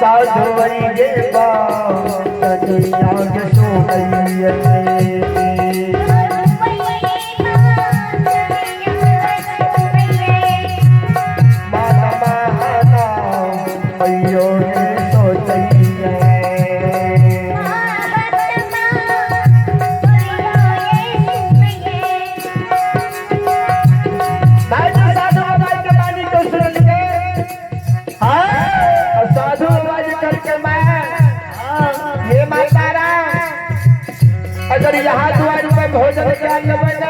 साधु वैगे बाग सो अगर यहाँ द्वार में भोजन चाल लेवे ना,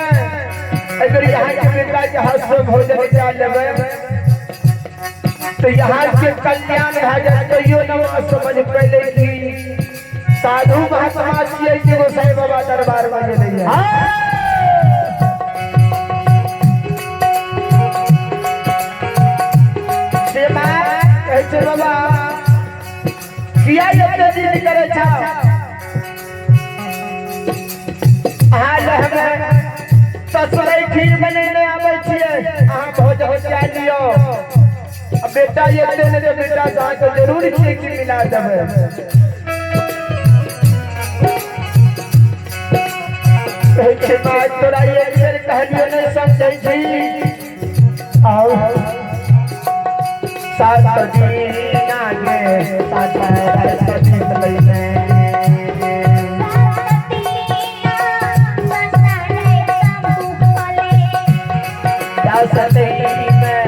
अगर यहाँ के बेटा के हाथ से भोजन चाल लेवे तो यहाँ के कल्याण है। कहियो न समझ पहले की साधु महात्मा छिए कि गोसाई बाबा दरबार में नहीं है। कैसे बाबा किया जब जिद करे छा ससुराई खीर बनेने आवे छिए, अहाँ भोजन चाल लियो। अब बेटा ये देने तो बेटा साथ तो जरूर ठीक मिला देबे। कहै बात तोरा ये फिर कहलियो नहीं समझै छी। आओ सात दिन आगे सात दिन लइने सती में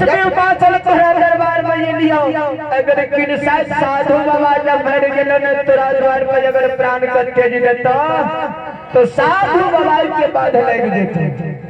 तले माता दरबार में ये लियो। अगर किन साधु बाबा जब भर गेलो न तोरा द्वार पर अगर प्राण कट के देता तो साधु बाबा के बाद लग जेते।